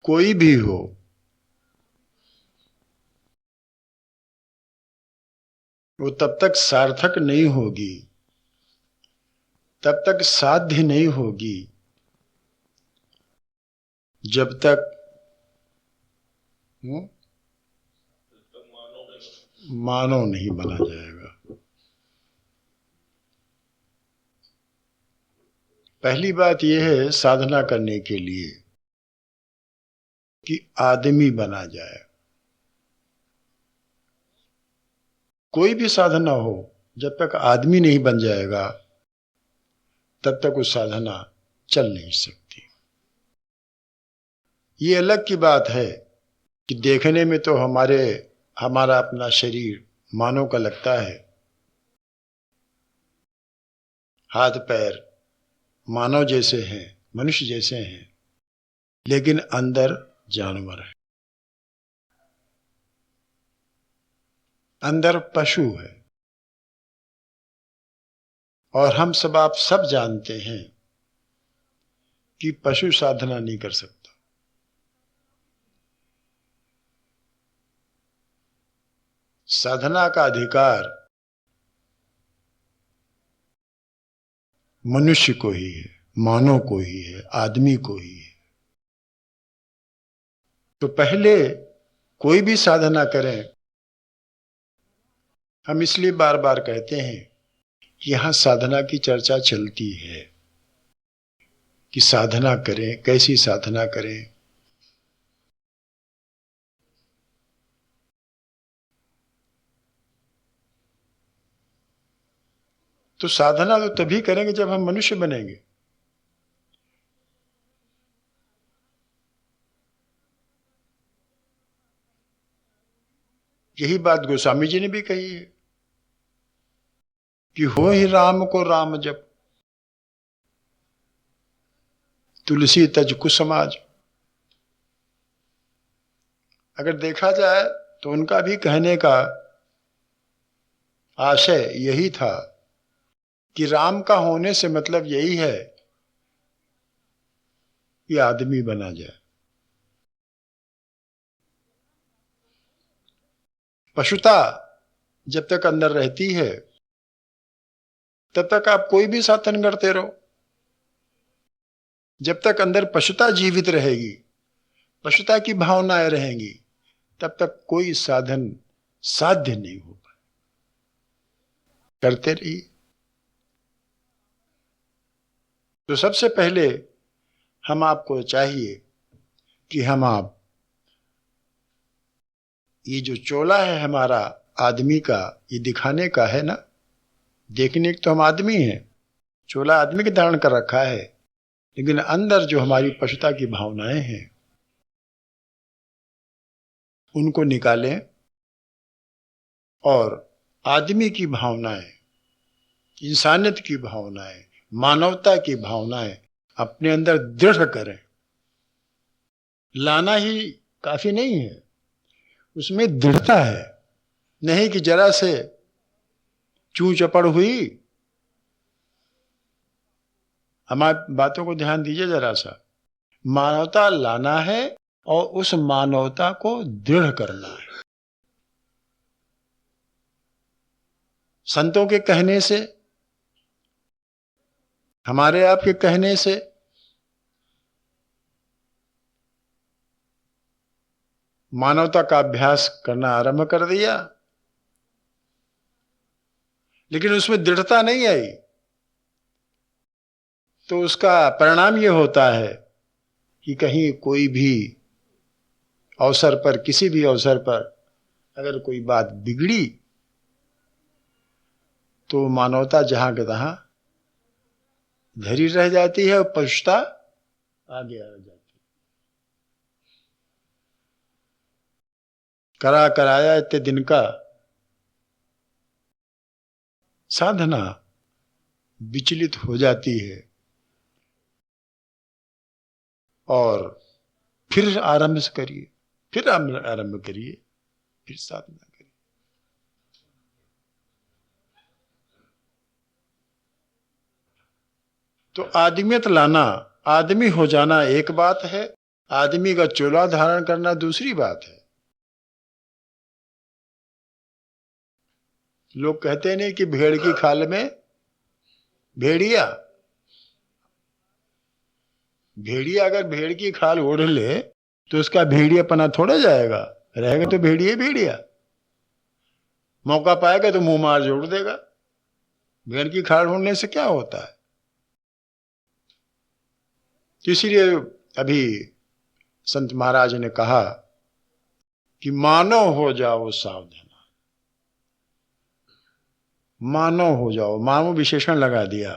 कोई भी हो, वो तब तक सार्थक नहीं होगी, तब तक साध्य नहीं होगी जब तक मानव नहीं बना जाएगा। पहली बात यह है साधना करने के लिए कि आदमी बना जाए। कोई भी साधना हो, जब तक आदमी नहीं बन जाएगा तब तक वो साधना चल नहीं सकती। ये अलग की बात है कि देखने में तो हमारा अपना शरीर मानव का लगता है, हाथ पैर मानव जैसे हैं, मनुष्य जैसे हैं, लेकिन अंदर जानवर है, अंदर पशु है। और हम सब आप सब जानते हैं कि पशु साधना नहीं कर सकता। साधना का अधिकार मनुष्य को ही है, मानव को ही है, आदमी को ही है। तो पहले कोई भी साधना करें, हम इसलिए बार बार कहते हैं कि यहां साधना की चर्चा चलती है कि साधना करें, कैसी साधना करें। तो साधना तो तभी करेंगे जब हम मनुष्य बनेंगे। यही बात गोस्वामी जी ने भी कही है कि हो ही राम को राम जप, तुलसी तज कुसमाज। अगर देखा जाए तो उनका भी कहने का आशय यही था कि राम का होने से मतलब यही है कि आदमी बना जाए। पशुता जब तक अंदर रहती है तब तक आप कोई भी साधन करते रहो। जब तक अंदर पशुता जीवित रहेगी, पशुता की भावनाएं रहेंगी, तब तक कोई साधन साध्य नहीं हो पाए। करते रहिए। तो सबसे पहले हम आपको चाहिए कि आप ये जो चोला है हमारा आदमी का, ये दिखाने का है ना, देखने के तो हम आदमी हैं, चोला आदमी के धारण कर रखा है, लेकिन अंदर जो हमारी पशुता की भावनाएं हैं उनको निकालें और आदमी की भावनाएं, इंसानियत की भावनाएं, मानवता की भावनाएं अपने अंदर दृढ़ करें। लाना ही काफी नहीं है, उसमें दृढ़ता है। नहीं कि जरा से चू चपड़ हुई। हमारी बातों को ध्यान दीजिए जरा सा। मानवता लाना है और उस मानवता को दृढ़ करना है। संतों के कहने से, हमारे आपके कहने से मानवता का अभ्यास करना आरंभ कर दिया, लेकिन उसमें दृढ़ता नहीं आई, तो उसका परिणाम यह होता है कि कहीं कोई भी अवसर पर, किसी भी अवसर पर अगर कोई बात बिगड़ी तो मानवता जहां के तहां धरी रह जाती है और पशुता आगे आ जाती है। करा कराया इतने दिन का साधना विचलित हो जाती है और फिर आरंभ करिए, फिर आरंभ करिए, फिर साधना करिए। तो आदमियत लाना, आदमी हो जाना एक बात है, आदमी का चोला धारण करना दूसरी बात है। लोग कहते नहीं कि भेड़ की खाल में भेड़िया। भेड़िया अगर भेड़ की खाल ओढ़ ले तो उसका भेड़ियापना थोड़ा जाएगा, रहेगा तो भेड़िया भेड़िया। मौका पाएगा तो मुंह मार जोड़ देगा। भेड़ की खाल ओढ़ने से क्या होता है? इसीलिए अभी संत महाराज ने कहा कि मानव हो जाओ सावधान। मानव हो जाओ, मानव विशेषण लगा दिया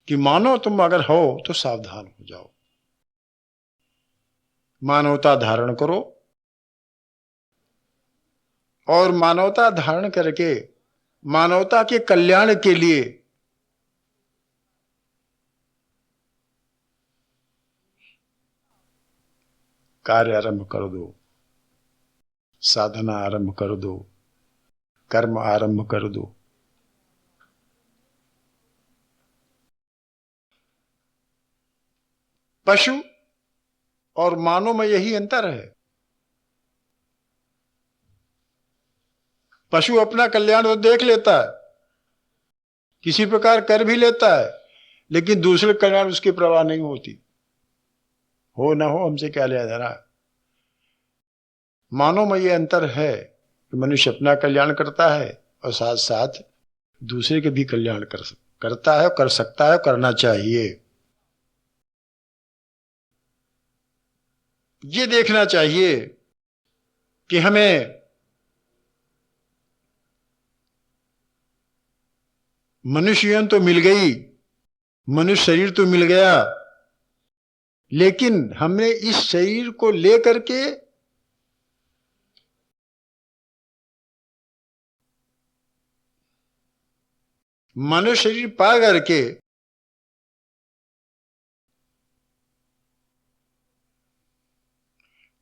कि मानव तुम अगर हो तो सावधान हो जाओ, मानवता धारण करो और मानवता धारण करके मानवता के कल्याण के लिए कार्य आरंभ कर दो, साधना आरंभ कर दो, कर्म आरंभ कर दो। पशु और मानव में यही अंतर है। पशु अपना कल्याण तो देख लेता है, किसी प्रकार कर भी लेता है, लेकिन दूसरे कल्याण उसकी परवाह नहीं होती। हो ना हो हमसे क्या लिया जा रहा है। मानव में यह अंतर है कि मनुष्य अपना कल्याण करता है और साथ साथ दूसरे के भी कल्याण करता है, कर सकता है, करना चाहिए। ये देखना चाहिए कि हमें मनुष्य तो मिल गई, मनुष्य शरीर तो मिल गया, लेकिन हमने इस शरीर को लेकर के मनुष्य शरीर पा करके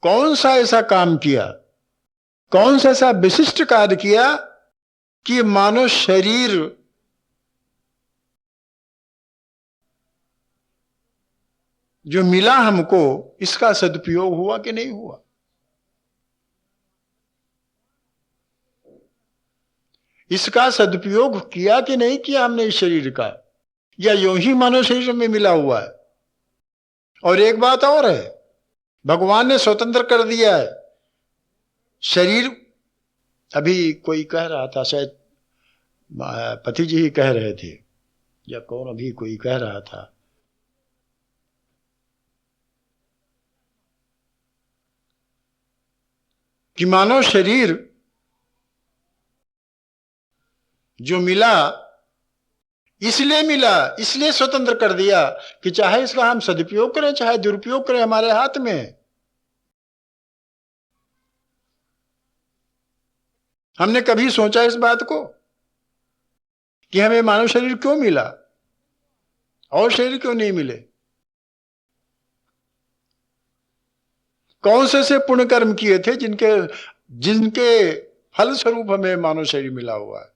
कौन सा ऐसा काम किया, कौन सा ऐसा विशिष्ट कार्य किया कि मानव शरीर जो मिला हमको, इसका सदुपयोग हुआ कि नहीं हुआ। इसका सदुपयोग किया कि नहीं किया हमने इस शरीर का, या यूं ही मानव शरीर में मिला हुआ है। और एक बात और है, भगवान ने स्वतंत्र कर दिया है शरीर। अभी कोई कह रहा था, शायद पति जी ही कह रहे थे या कौन, अभी कोई कह रहा था कि मानव शरीर जो मिला इसलिए स्वतंत्र कर दिया कि चाहे इसका हम सदुपयोग करें चाहे दुरुपयोग करें, हमारे हाथ में है। हमने कभी सोचा इस बात को कि हमें मानव शरीर क्यों मिला और शरीर क्यों नहीं मिले? कौन से पुण्य कर्म किए थे जिनके फल स्वरूप हमें मानव शरीर मिला हुआ है?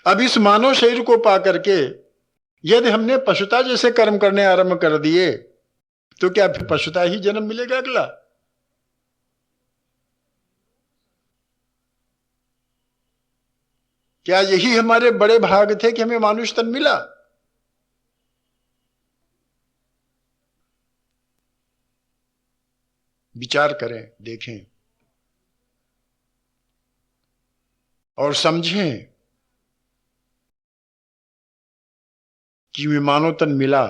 अब इस मानव शरीर को पा करके यदि हमने पशुता जैसे कर्म करने आरंभ कर दिए तो क्या फिर पशुता ही जन्म मिलेगा अगला? क्या यही हमारे बड़े भाग थे कि हमें मानुष तन मिला? विचार करें, देखें और समझें कि वे मानव तन मिला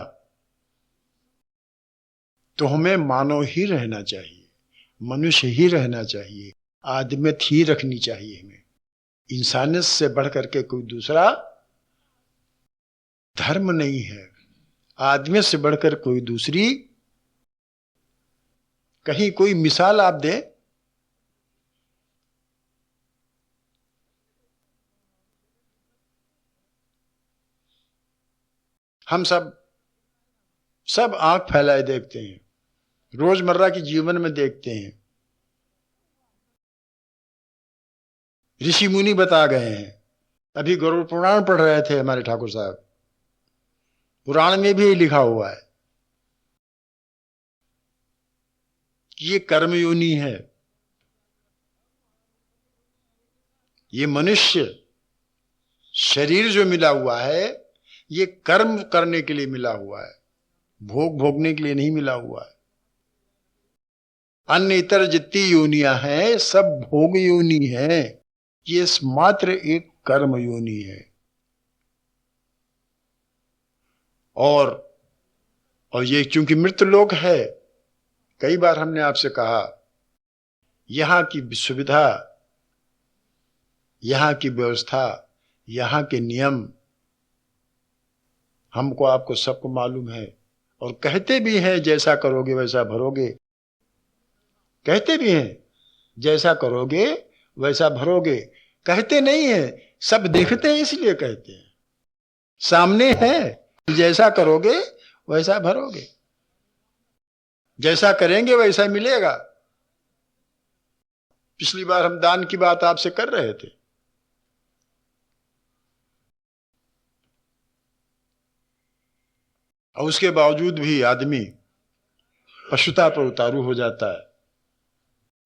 तो हमें मानव ही रहना चाहिए, मनुष्य ही रहना चाहिए, आदमियत ही रखनी चाहिए। हमें इंसानियत से बढ़ करके कोई दूसरा धर्म नहीं है, आदमियत से बढ़कर कोई दूसरी कहीं कोई मिसाल आप दें? हम सब आंख फैलाए देखते हैं, रोजमर्रा के जीवन में देखते हैं ऋषि मुनि बता गए हैं। अभी गरुड़ पुराण पढ़ रहे थे हमारे ठाकुर साहब, पुराण में भी लिखा हुआ है कि ये कर्म योनि है। ये मनुष्य शरीर जो मिला हुआ है ये कर्म करने के लिए मिला हुआ है, भोग भोगने के लिए नहीं मिला हुआ है। अन्य इतर जितनी योनियां हैं सब भोग योनि है, ये मात्र एक कर्म योनि है। और ये चूंकि मृत लोक है, कई बार हमने आपसे कहा यहां की सुविधा, यहां की व्यवस्था, यहां के नियम हमको आपको सबको मालूम है। और कहते भी हैं जैसा करोगे वैसा भरोगे, कहते भी हैं जैसा करोगे वैसा भरोगे। कहते नहीं है, सब देखते हैं इसलिए कहते हैं। सामने है, जैसा करोगे वैसा भरोगे, जैसा करेंगे वैसा मिलेगा। पिछली बार हम दान की बात आपसे कर रहे थे। और उसके बावजूद भी आदमी पशुता पर उतारू हो जाता है,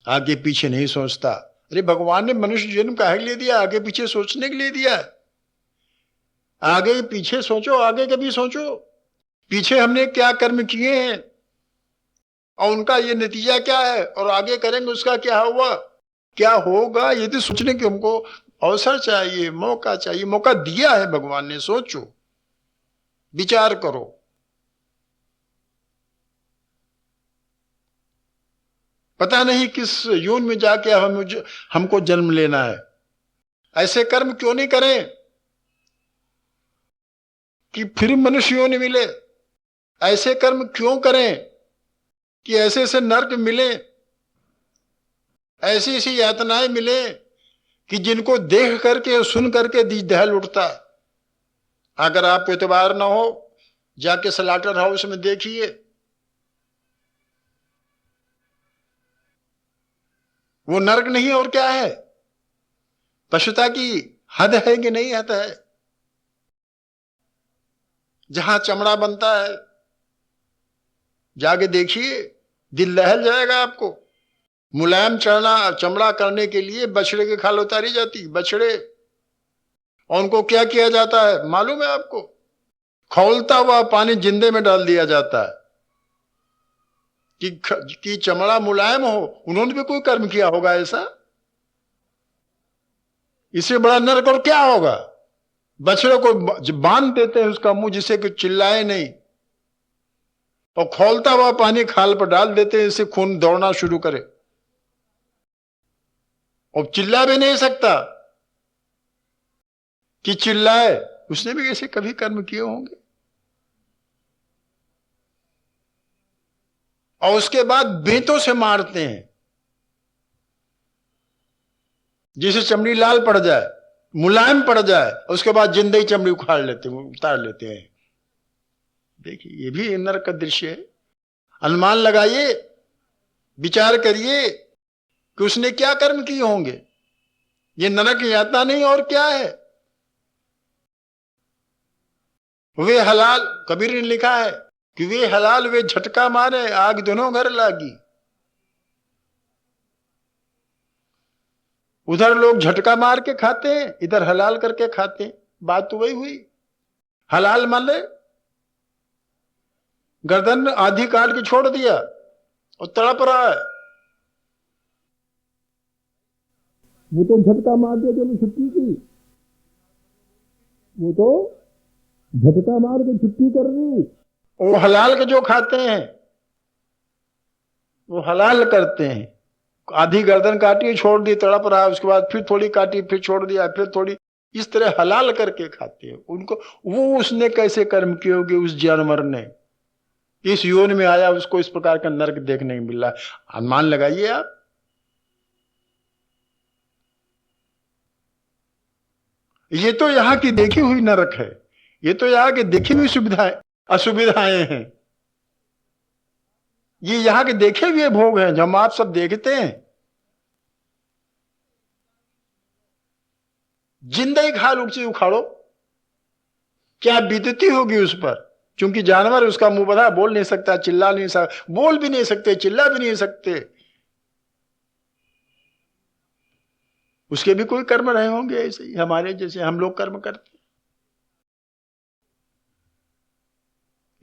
आगे पीछे नहीं सोचता। अरे भगवान ने मनुष्य जन्म काहे के लिए दिया? आगे पीछे सोचने के लिए दिया है। आगे पीछे सोचो, आगे कभी सोचो पीछे हमने क्या कर्म किए हैं और उनका ये नतीजा क्या है, और आगे करेंगे उसका क्या हुआ क्या होगा, ये तो सोचने की हमको अवसर चाहिए, मौका चाहिए। मौका दिया है भगवान ने, सोचो, विचार करो। पता नहीं किस योनि में जाके हमको जन्म लेना है। ऐसे कर्म क्यों नहीं करें कि फिर मनुष्य योनि मिले? ऐसे कर्म क्यों करें कि ऐसे ऐसे नर्क मिले, ऐसी ऐसी यातनाएं मिले कि जिनको देख करके सुन करके दहल उठता। अगर आपको एतबार ना हो, जाके स्लाटर हाउस में देखिए, वो नर्क नहीं और क्या है? पशुता की हद है कि नहीं हद है? जहां चमड़ा बनता है जाके देखिए, दिल दहल जाएगा आपको। मुलायम चमड़ा करने के लिए बछड़े की खाल उतारी जाती, बछड़े, और उनको क्या किया जाता है मालूम है आपको? खौलता हुआ पानी जिंदे में डाल दिया जाता है कि चमड़ा मुलायम हो। उन्होंने भी कोई कर्म किया होगा ऐसा? इससे बड़ा नरक और क्या होगा? बछड़े को बांध देते हैं उसका मुंह जिससे कि चिल्लाए नहीं, और खौलता हुआ पानी खाल पर डाल देते हैं, इससे खून दौड़ना शुरू करे, और चिल्ला भी नहीं सकता कि चिल्लाए। उसने भी ऐसे कभी कर्म किए होंगे। और उसके बाद बेंतों से मारते हैं, जिसे चमड़ी लाल पड़ जाए, मुलायम पड़ जाए, उसके बाद जिंदा ही चमड़ी उखाड़ लेते हैं, उतार लेते हैं। देखिए, ये भी नरक का दृश्य है। अनुमान लगाइए, विचार करिए कि उसने क्या कर्म किए होंगे। ये नरक यातना नहीं और क्या है? वे हलाल, कबीर ने लिखा है कि वे हलाल वे झटका मारे, आग दोनों घर लागी। उधर लोग झटका मार के खाते हैं, इधर हलाल करके खाते हैं। बात तो वही हुई। हलाल मान ले, गर्दन आधी काट के छोड़ दिया और तड़प रहा है, वो तो झटका मार दिया, चलो छुट्टी की, वो तो झटका मार के छुट्टी कर दी। वो हलाल के जो खाते हैं वो हलाल करते हैं। आधी गर्दन काटी, छोड़ दी, तड़प रहा, उसके बाद फिर थोड़ी काटी, फिर छोड़ दिया, फिर थोड़ी, इस तरह हलाल करके खाते हैं उनको। वो उसने कैसे कर्म किए होंगे उस जानवर ने, इस योनि में आया, उसको इस प्रकार का नरक देखने को मिल रहा है। अनुमान लगाइए आप। ये तो यहां की देखी हुई नरक है, ये तो यहां की देखी हुई सुविधाएं असुविधाएं हैं, ये यहां के देखे हुए भोग हैं जो हम आप सब देखते हैं। जिंदा ही खाल उखाड़ो, क्या बीतती होगी उस पर। क्योंकि जानवर उसका मुंह बंधा, बोल नहीं सकता, चिल्ला नहीं सकता, बोल भी नहीं सकते, चिल्ला भी नहीं सकते, उसके भी कोई कर्म रहे होंगे ऐसे ही हमारे जैसे हम लोग कर्म करते।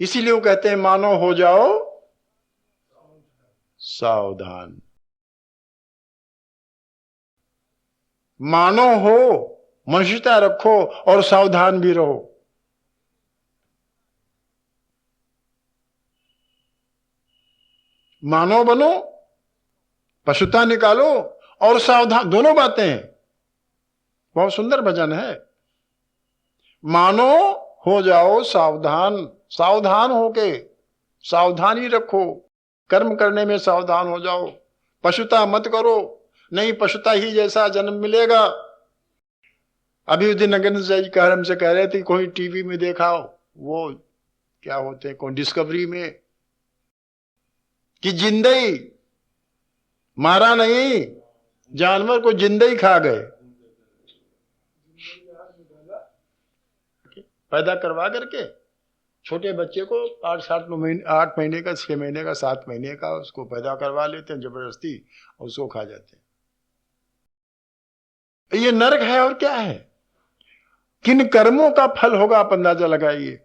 इसीलिए वो कहते हैं मानो हो जाओ सावधान। मानो हो, मनुष्यता रखो और सावधान भी रहो। मानो बनो, पशुता निकालो और सावधान, दोनों बातें हैं। बहुत सुंदर भजन है। मानो हो जाओ सावधान, सावधान होके सावधानी रखो, कर्म करने में सावधान हो जाओ, पशुता मत करो, नहीं पशुता ही जैसा जन्म मिलेगा। अभी उस दिन नगेंद्र जी कह हमसे कह रहे थे कोई टीवी में देखा हो, वो क्या होते हैं कोई डिस्कवरी में, कि जिंदा ही मारा नहीं, जानवर को जिंदा ही खा गए, पैदा करवा करके छोटे बच्चे को 8 महीने का, 6 महीने का, 7 महीने का उसको पैदा करवा लेते हैं जबरदस्ती और उसको खा जाते हैं। ये नरक है और क्या है। किन कर्मों का फल होगा आप अंदाजा लगाइए।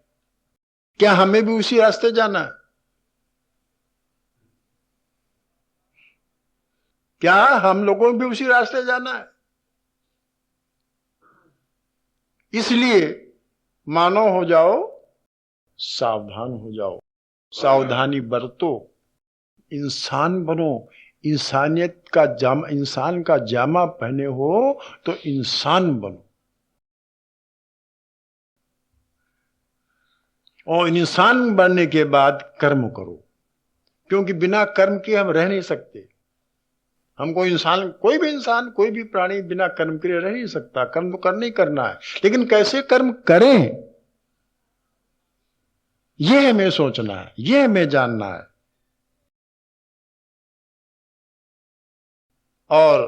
क्या हमें भी उसी रास्ते जाना है? क्या हम लोगों को भी उसी रास्ते जाना है? इसलिए मानो हो जाओ सावधान हो जाओ, सावधानी बरतो, इंसान बनो। इंसानियत का जामा, इंसान का जामा पहने हो तो इंसान बनो, और इंसान बनने के बाद कर्म करो, क्योंकि बिना कर्म के हम रह नहीं सकते। हमको इंसान, कोई भी इंसान, कोई भी प्राणी बिना कर्म के रह नहीं सकता। कर्म तो करना ही करना है, लेकिन कैसे कर्म करें यह हमें सोचना है, यह हमें जानना है। और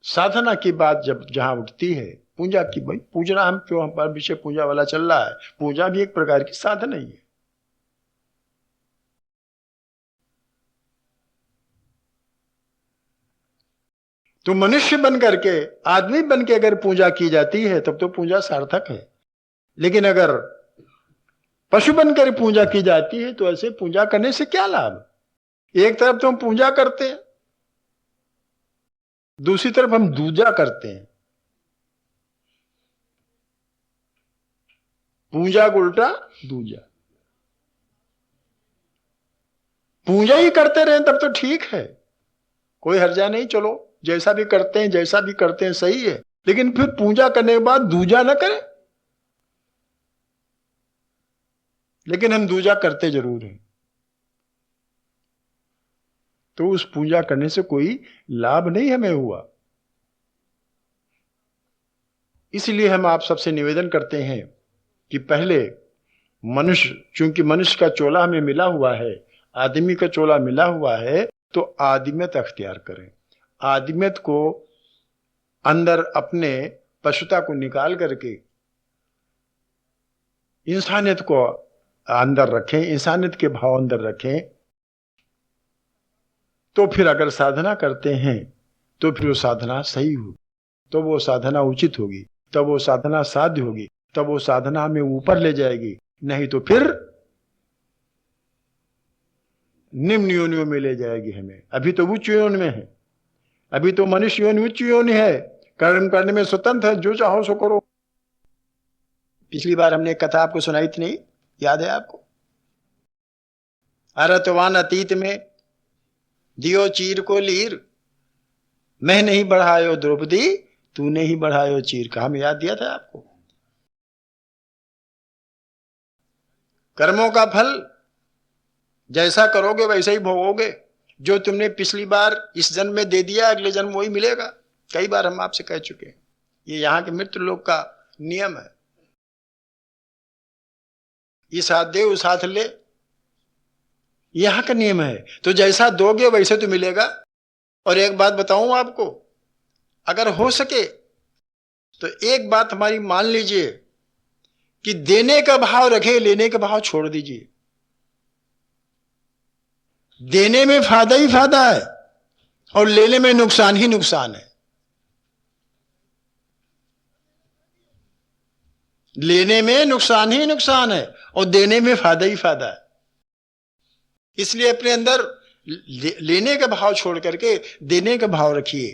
साधना की बात जब जहां उठती है, पूजा की, भाई पूजना, हम क्यों, हम पर विषय पूजा वाला चल रहा है, पूजा भी एक प्रकार की साधना ही है। तो मनुष्य बन करके, आदमी बन के अगर पूजा की जाती है तब तो पूजा सार्थक है। लेकिन अगर पशु बनकर पूजा की जाती है तो ऐसे पूजा करने से क्या लाभ। एक तरफ तो हम पूजा करते हैं, दूसरी तरफ हम दूजा करते हैं। पूजा को उल्टा दूजा। पूजा ही करते रहे तब तो ठीक है, कोई हर्जा नहीं, चलो जैसा भी करते हैं, जैसा भी करते हैं सही है। लेकिन फिर पूजा करने के बाद दूजा ना करें। लेकिन हम दूजा करते जरूर हैं, तो उस पूजा करने से कोई लाभ नहीं हमें हुआ। इसलिए हम आप सबसे निवेदन करते हैं कि पहले मनुष्य, चूंकि मनुष्य का चोला हमें मिला हुआ है, आदमी का चोला मिला हुआ है, तो आदिम्यत अख्तियार करें। आदिम्यत को अंदर अपने पशुता को निकाल करके इंसानियत को अंदर रखें, इंसानियत के भाव अंदर रखें। तो फिर अगर साधना करते हैं तो फिर वो साधना सही होगी, तो वो साधना उचित होगी, तब वो साधना साध्य होगी, तब वो साधना हमें ऊपर ले जाएगी। नहीं तो फिर निम्न योनियों में ले जाएगी हमें। अभी तो उच्च योनि में है, अभी तो मनुष्य योनि उच्च योनि है, कर्म करने में स्वतंत्र है, जो चाहो सो करो। पिछली बार हमने एक कथा आपको सुनाई थी, नहीं याद है आपको? अरतवान अतीत में दियो चीर को लीर, मैं नहीं बढ़ायो द्रौपदी, तूने ही बढ़ायो चीर का। हम याद दिया था आपको। कर्मों का फल जैसा करोगे वैसे ही भोगोगे। जो तुमने पिछली बार इस जन्म में दे दिया, अगले जन्म वही मिलेगा। कई बार हम आपसे कह चुके हैं, ये यहां के मृत्यु लोक का नियम है। इस हाथ दे उस हाथ ले, यहां का नियम है। तो जैसा दोगे वैसे तो मिलेगा। और एक बात बताऊं आपको, अगर हो सके तो एक बात हमारी मान लीजिए कि देने का भाव रखे, लेने का भाव छोड़ दीजिए। देने में फायदा ही फायदा है और लेने में नुकसान ही नुकसान है। लेने में नुकसान ही नुकसान है और देने में फायदा ही फायदा है। इसलिए अपने अंदर लेने का भाव छोड़ करके देने का भाव रखिए।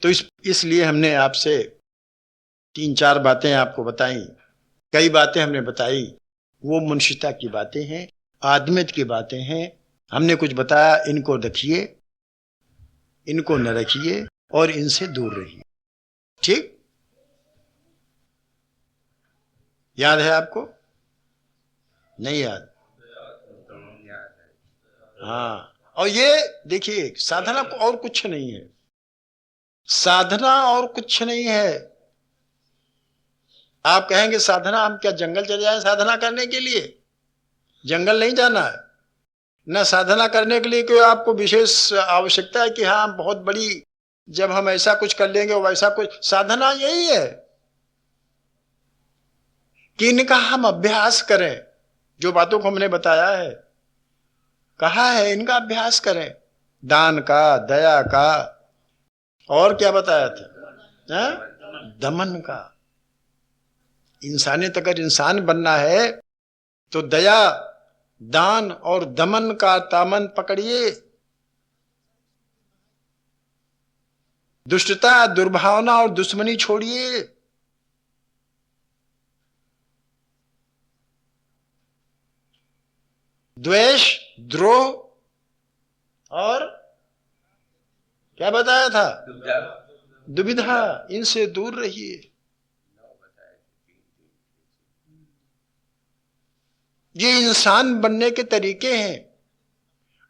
तो इसलिए हमने आपसे 3-4 बातें आपको बताई। कई बातें हमने बताई वो मनुष्यता की बातें हैं, आदमियत की बातें हैं। हमने कुछ बताया, इनको रखिए, इनको न रखिए और इनसे दूर रहिए। ठीक, याद है आपको? नहीं याद? हाँ, और ये देखिए साधना और कुछ नहीं है, साधना और कुछ नहीं है। आप कहेंगे साधना, हम क्या जंगल चले जाएं साधना करने के लिए? जंगल नहीं जाना है, न साधना करने के लिए कोई आपको विशेष आवश्यकता है कि हाँ बहुत बड़ी, जब हम ऐसा कुछ कर लेंगे वैसा कुछ। साधना यही है कि इनका हम अभ्यास करें। जो बातों को हमने बताया है, कहा है, इनका अभ्यास करें। दान का, दया का, और क्या बताया था? दमन का। इंसानियत अगर इंसान बनना है तो दया, दान और दमन का तामन पकड़िए। दुष्टता, दुर्भावना और दुश्मनी छोड़िए। द्वेष, द्रोह और क्या बताया था? दुविधा, इनसे दूर रहिए। ये इंसान बनने के तरीके हैं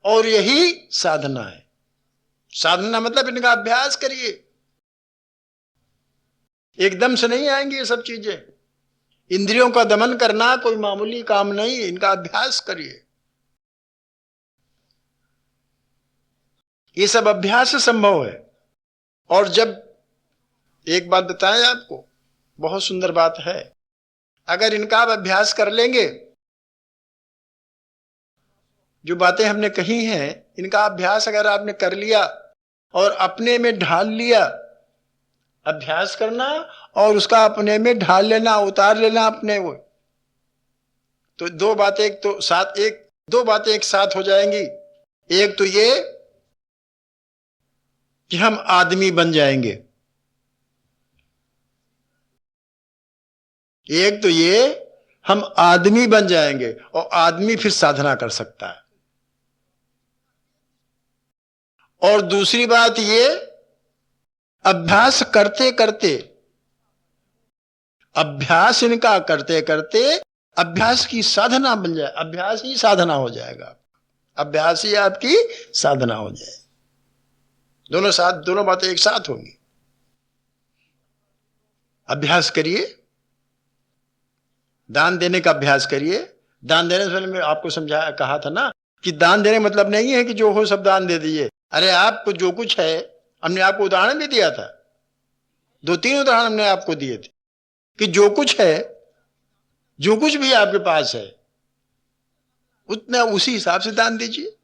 और यही साधना है। साधना मतलब इनका अभ्यास करिए। एकदम से नहीं आएंगी ये सब चीजें। इंद्रियों का दमन करना कोई मामूली काम नहीं, इनका अभ्यास करिए। ये सब अभ्यास से संभव है। और जब, एक बात बताएं आपको, बहुत सुंदर बात है, अगर इनका आप अभ्यास कर लेंगे, जो बातें हमने कही हैं इनका अभ्यास अगर आपने कर लिया और अपने में ढाल लिया, अभ्यास करना और उसका अपने में ढाल लेना, उतार लेना अपने वो, तो दो बातें दो बातें एक साथ हो जाएंगी। एक तो ये कि हम आदमी बन जाएंगे, एक तो ये हम आदमी बन जाएंगे और आदमी फिर साधना कर सकता है। और दूसरी बात ये, अभ्यास करते करते, अभ्यास इनका करते करते अभ्यास की साधना बन जाए। अभ्यास ही साधना हो जाएगा, अभ्यास ही आपकी साधना हो जाए। दोनों बातें एक साथ होंगी। अभ्यास करिए, दान देने का अभ्यास करिए। दान देने से पहले मैं आपको समझाया, कहा था ना कि दान देने मतलब नहीं है कि जो हो सब दान दे दीजिए। अरे आपको जो कुछ है, हमने आपको उदाहरण भी दिया था, 2-3 उदाहरण हमने आपको दिए थे कि जो कुछ है, जो कुछ भी आपके पास है उतना उसी हिसाब से दान दीजिए।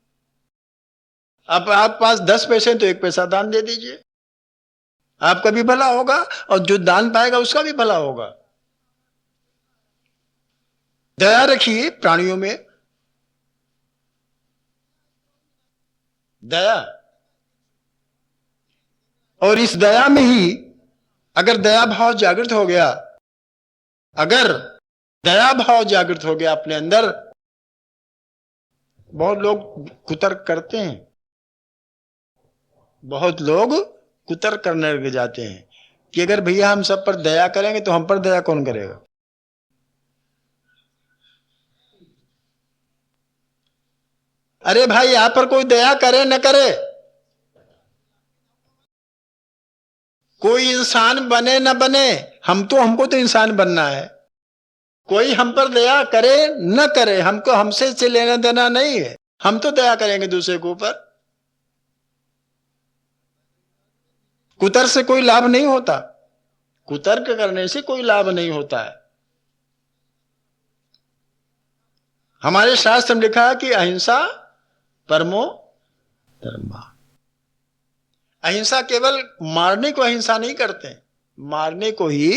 अब आप पास 10 पैसे तो 1 पैसा दान दे दीजिए, आपका भी भला होगा और जो दान पाएगा उसका भी भला होगा। दया रखिए प्राणियों में, दया, और इस दया में ही अगर दया भाव जागृत हो गया, अगर दया भाव जागृत हो गया अपने अंदर, बहुत लोग कुतर्क करते हैं, बहुत लोग कुतर्क करने लग जाते हैं कि अगर भैया हम सब पर दया करेंगे तो हम पर दया कौन करेगा। अरे भाई, यहां पर कोई दया करे न करे, कोई इंसान बने न बने, हमको तो इंसान बनना है। कोई हम पर दया करे न करे, हमसे से लेना देना नहीं है। हम तो दया करेंगे दूसरे के ऊपर। कुतर्क से कोई लाभ नहीं होता, कुतर्क करने से कोई लाभ नहीं होता है। हमारे शास्त्र में लिखा है कि अहिंसा परमो धर्मा। अहिंसा केवल मारने को अहिंसा नहीं करते, मारने को ही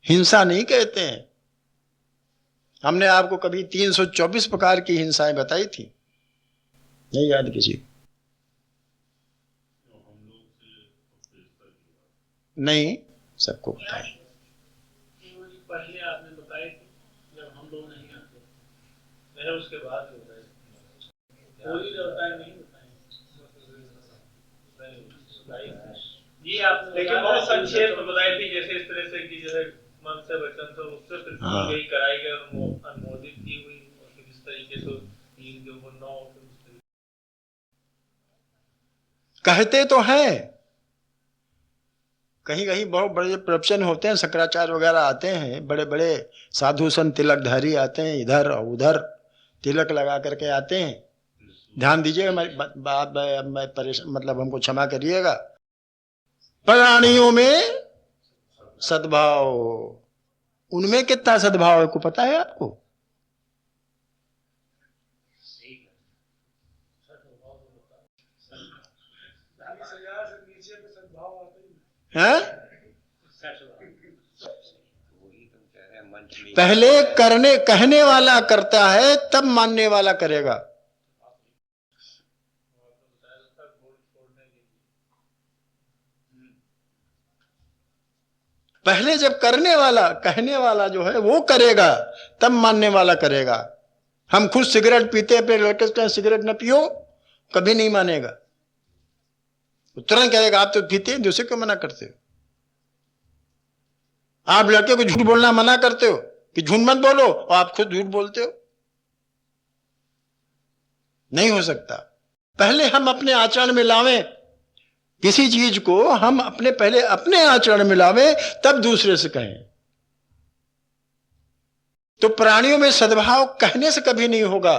हिंसा नहीं कहते हैं। हमने आपको कभी 324 प्रकार की हिंसाएं बताई थी, नहीं याद किसी? नहीं, सबको बताए। पहले आपने बताई थी जब हम लोग नहीं आते, नहीं उसके बाद ये आप लेकिन बहुत संक्षेप में बताई थी, जैसे इस तरह से कि जैसे मन से वचन से उससे फिर यही कराई गई और अनुमोदित की हुई, और फिर इस तरीके से जो वो 9 कहते तो हैं, कहीं कहीं बहुत बड़े प्रवचन होते हैं, शंकराचार्य वगैरह आते हैं, बड़े बड़े साधु संत तिलकधारी आते हैं, इधर और उधर तिलक लगा करके आते हैं। ध्यान दीजिएगा, मैं परेशान, मतलब हमको क्षमा करिएगा। प्राणियों में सद्भाव, उनमें कितना सद्भाव है को पता है आपको? है? पहले कहने वाला करता है, तब मानने वाला करेगा। पहले जब करने वाला, कहने वाला जो है वो करेगा, तब मानने वाला करेगा। हम खुद सिगरेट पीते हैं, लड़के से सिगरेट न पियो, कभी नहीं मानेगा, तुरंत कहेगा आप तो पीते हैं, दूसरे को मना करते हो। आप लड़के को झूठ बोलना मना करते हो कि झूठ मत बोलो, और आप खुद झूठ बोलते हो। नहीं हो सकता। पहले हम अपने आचरण में लावें किसी चीज को, हम पहले अपने आचरण में लावें, तब दूसरे से कहें। तो प्राणियों में सद्भाव कहने से कभी नहीं होगा,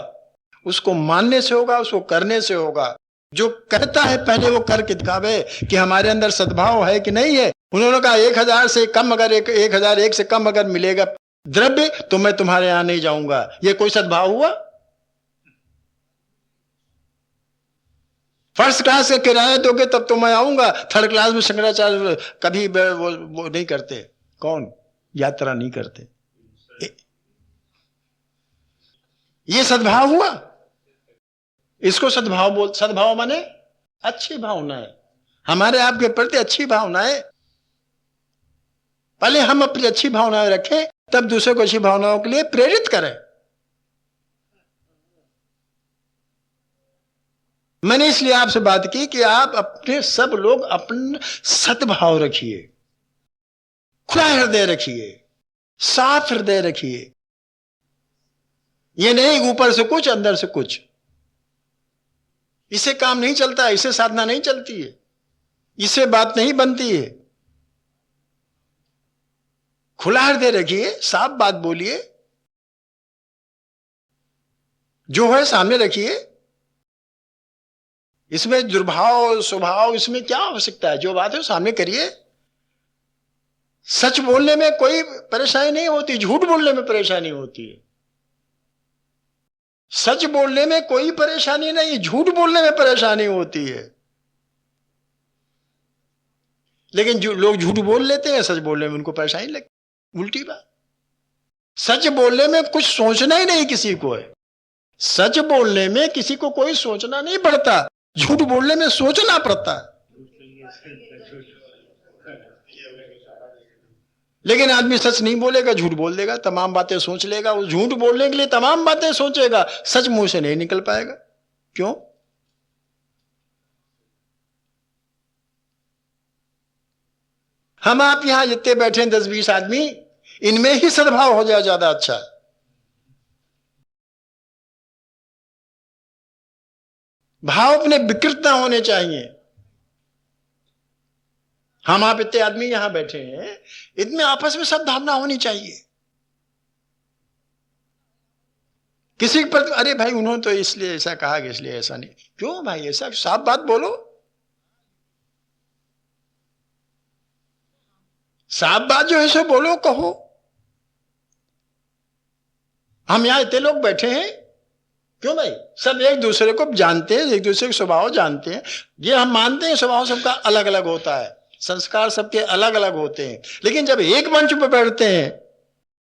उसको मानने से होगा, उसको करने से होगा। जो कहता है पहले वो करके दिखावे कि हमारे अंदर सद्भाव है कि नहीं है। उन्होंने कहा 1000 से कम, अगर 1001 से कम अगर मिलेगा द्रव्य तो मैं तुम्हारे यहां नहीं जाऊंगा। ये कोई सद्भाव हुआ? फर्स्ट क्लास का किराया दोगे तब तो मैं आऊंगा, थर्ड क्लास में शंकराचार्य कभी वो नहीं करते। कौन? यात्रा नहीं करते। ये सद्भाव हुआ? इसको सद्भाव माने अच्छी भावना है, हमारे आपके प्रति अच्छी भावना है। पहले हम अपनी अच्छी भावनाएं रखें, तब दूसरे को अच्छी भावनाओं के लिए प्रेरित करें। मैंने इसलिए आपसे बात की कि आप अपने सब लोग अपने सद्भाव रखिए, खुला हृदय रखिए, साफ हृदय रखिए। ये नहीं ऊपर से कुछ अंदर से कुछ, इससे काम नहीं चलता, इससे साधना नहीं चलती है, इससे बात नहीं बनती है। खुला हृदय रखिए, साफ बात बोलिए, जो है सामने रखिए। इसमें दुर्भाव स्वभाव इसमें क्या आवश्यकता है? जो बात है सामने करिए। सच बोलने में कोई परेशानी नहीं होती, झूठ बोलने में परेशानी होती है। सच बोलने में कोई परेशानी नहीं, झूठ बोलने में परेशानी होती है। लेकिन जो लोग झूठ बोल लेते हैं, सच बोलने में उनको परेशानी लगती। उल्टी बात। सच बोलने में कुछ सोचना ही नहीं किसी को है। सच बोलने में किसी को कोई सोचना नहीं पड़ता, झूठ बोलने में सोचना पड़ता है। लेकिन आदमी सच नहीं बोलेगा, झूठ बोल देगा, तमाम बातें सोच लेगा। वो झूठ बोलने के लिए तमाम बातें सोचेगा, सच मुंह से नहीं निकल पाएगा। क्यों? हम आप यहां जितने बैठे हैं 10-20 आदमी, इनमें ही सद्भाव हो जाए ज्यादा अच्छा है। भाव अपने विकृत ना होने चाहिए। हम आप इतने आदमी यहां बैठे हैं, इनमें आपस में सद्भावना होनी चाहिए। किसी पर अरे भाई उन्होंने तो इसलिए ऐसा कहा कि इसलिए ऐसा नहीं। क्यों भाई? ऐसा साफ बात बोलो। साफ बात जो है सो बोलो, कहो। हम यहां इतने लोग बैठे हैं, क्यों भाई? सब एक दूसरे को जानते हैं, एक दूसरे के स्वभाव जानते हैं। ये हम मानते हैं स्वभाव सबका अलग अलग होता है, संस्कार सबके अलग अलग होते हैं, लेकिन जब एक मंच पर बैठते हैं,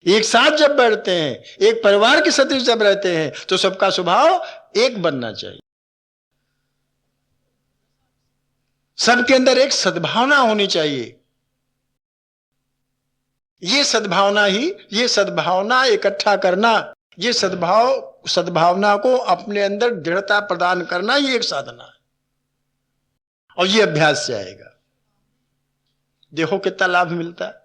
एक साथ जब बैठते हैं, एक परिवार के सदस्य जब रहते हैं, तो सबका स्वभाव एक बनना चाहिए। सबके अंदर एक सद्भावना होनी चाहिए। ये सद्भावना इकट्ठा करना, ये सद्भावना को अपने अंदर दृढ़ता प्रदान करना, ये एक साधना है, और ये अभ्यास से आएगा। देखो कितना लाभ मिलता है।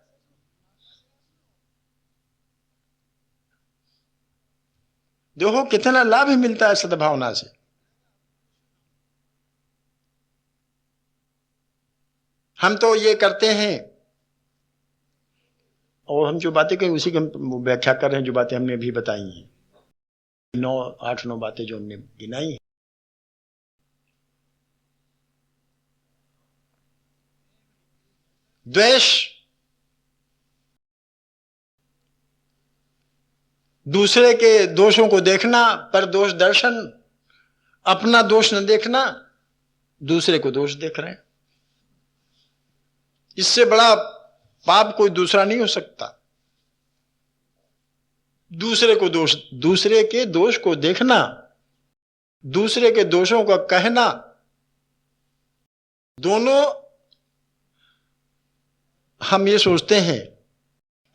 देखो कितना लाभ मिलता है सद्भावना से। हम तो ये करते हैं, और हम जो बातें करें उसी की हम व्याख्या कर रहे हैं, जो बातें हमने अभी बताई हैं, 8-9 बातें जो हमने गिनाई हैं। द्वेष, दूसरे के दोषों को देखना, पर दोष दर्शन, अपना दोष न देखना, दूसरे को दोष देख रहे हैं। इससे बड़ा पाप कोई दूसरा नहीं हो सकता। दूसरे के दोष को देखना, दूसरे के दोषों का कहना, दोनों हम ये सोचते हैं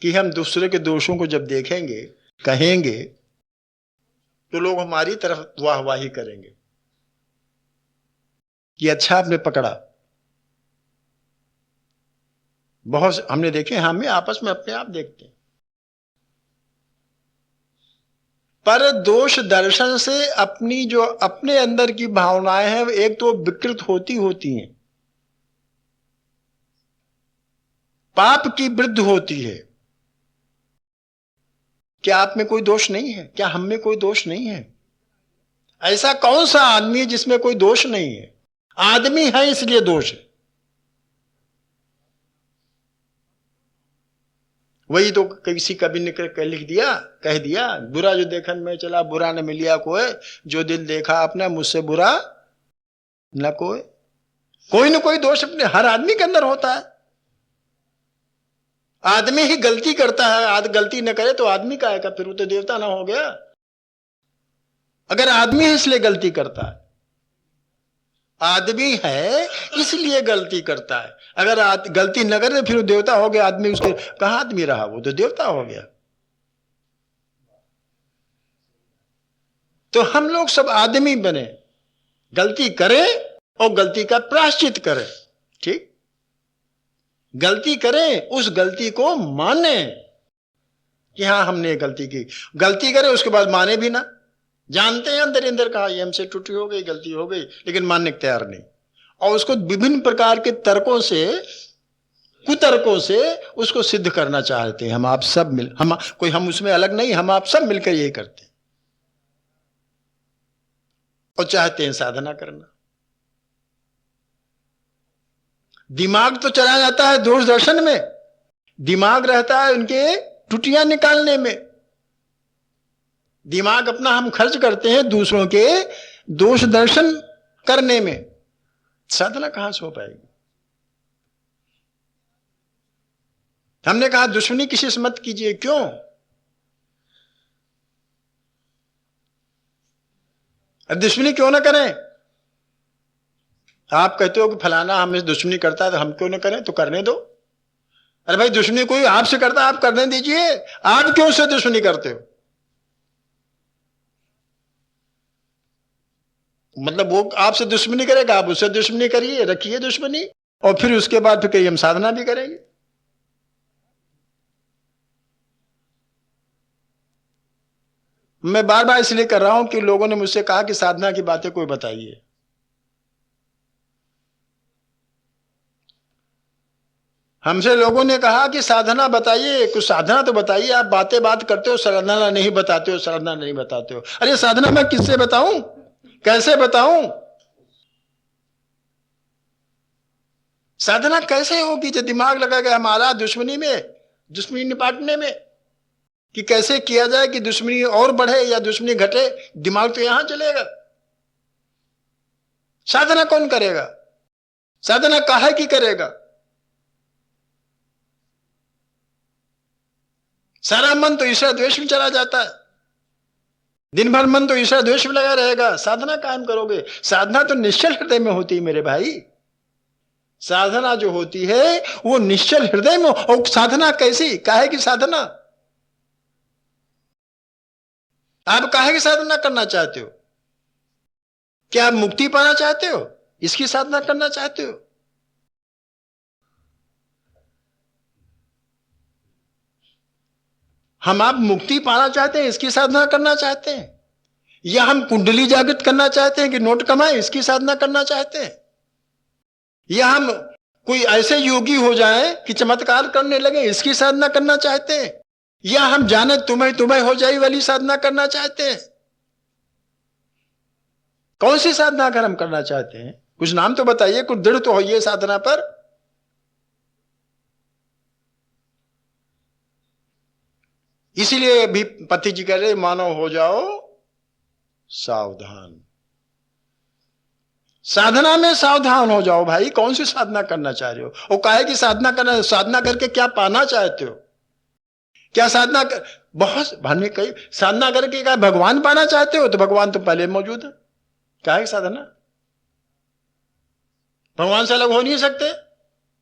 कि हम दूसरे के दोषों को जब देखेंगे, कहेंगे, तो लोग हमारी तरफ वाहवाही करेंगे कि अच्छा आपने पकड़ा। बहुत हमने देखे, हमें आपस में अपने आप देखते हैं, पर दोष दर्शन से अपनी जो अपने अंदर की भावनाएं हैं, एक तो विकृत होती हैं, पाप की वृद्धि होती है। क्या आप में कोई दोष नहीं है? क्या हम में कोई दोष नहीं है? ऐसा कौन सा आदमी है जिसमें कोई दोष नहीं है? आदमी है इसलिए दोष है। वही तो किसी कवि ने कह दिया, बुरा जो देखन में चला, बुरा न मिलिया कोई, जो दिल देखा अपना, मुझसे बुरा न कोई। कोई न कोई दोष अपने हर आदमी के अंदर होता है। आदमी ही गलती करता है, गलती न करे तो आदमी का है का? फिर वो तो देवता ना हो गया। अगर आदमी है इसलिए गलती करता है, आदमी है इसलिए गलती करता है। अगर गलती न करे फिर वो देवता हो गया। आदमी उसके कहां आदमी रहा? वो तो देवता हो गया। तो हम लोग सब आदमी बने, गलती करें और गलती का प्रायश्चित करें। ठीक, गलती करें, उस गलती को माने कि हाँ हमने गलती की। गलती करें उसके बाद माने भी ना, जानते हैं अंदर अंदर कहा ये हमसे टूटी हो गई, गलती हो गई, लेकिन मानने को तैयार नहीं। और उसको विभिन्न प्रकार के तर्कों से, कुतर्कों से उसको सिद्ध करना चाहते हैं। हम आप सब हम उसमें अलग नहीं, हम आप सब मिलकर यही करते हैं और चाहते हैं साधना करना। दिमाग तो चला जाता है दोष दर्शन में, दिमाग रहता है उनके टुटियां निकालने में। दिमाग अपना हम खर्च करते हैं दूसरों के दोष दर्शन करने में। साधना कहां से हो पाएगी? हमने कहा दुश्मनी किसी से मत कीजिए। क्यों? अब दुश्मनी क्यों ना करें? आप कहते हो कि फलाना हमें दुश्मनी करता है तो हम क्यों ना करें? तो करने दो। अरे भाई दुश्मनी कोई आपसे करता है, आप करने दीजिए। आप क्यों से दुश्मनी करते हो? मतलब वो आपसे दुश्मनी करेगा, आप उससे दुश्मनी करिए, रखिए दुश्मनी, और फिर उसके बाद फिर कहीं हम साधना भी करेंगे। मैं बार बार इसलिए कर रहा हूं कि लोगों ने मुझसे कहा कि साधना की बातें कोई बताइए। हमसे लोगों ने कहा कि साधना बताइए, कुछ साधना तो बताइए। आप बात करते हो, साधना नहीं बताते हो, साधना नहीं बताते हो। अरे साधना मैं किससे बताऊं, कैसे बताऊं? साधना कैसे होगी जो दिमाग लगाएगा हमारा दुश्मनी में, दुश्मनी निपाटने में, कि कैसे किया जाए कि दुश्मनी और बढ़े या दुश्मनी घटे। दिमाग तो यहां चलेगा। साधना कौन करेगा? साधना काहे की करेगा? सारा मन तो ईर्ष्या द्वेष में चला जाता है। दिन भर मन तो ईर्ष्या द्वेष में लगा रहेगा। साधना कायम करोगे? साधना तो निश्चल हृदय में होती है मेरे भाई। साधना जो होती है वो निश्चल हृदय में। और साधना कैसी? काहे की साधना? आप काहे की साधना करना चाहते हो? क्या आप मुक्ति पाना चाहते हो? इसकी साधना करना चाहते हो? हम आप मुक्ति पाना चाहते हैं, इसकी साधना करना चाहते हैं? या हम कुंडली जागृत करना चाहते हैं कि नोट कमाए, इसकी साधना करना चाहते हैं? या हम कोई ऐसे योगी हो जाएं कि चमत्कार करने लगे, इसकी साधना करना चाहते हैं? या हम जाने तुम्हें तुम्हें हो जाए वाली साधना करना चाहते हैं? कौन सी साधना अगर हम करना चाहते हैं? कुछ नाम तो बताइए, कुछ दृढ़ तो होइए साधना पर। इसीलिए भी पति जी कह रहे मानव हो जाओ सावधान। साधना में सावधान हो जाओ भाई। कौन सी साधना करना चाह रहे हो? वो काहे की साधना करना? साधना करके क्या पाना चाहते हो? क्या साधना कर, बहुत भाने कई साधना करके क्या भगवान पाना चाहते हो? तो भगवान तो पहले मौजूद है। काहे साधना? भगवान से अलग हो नहीं सकते।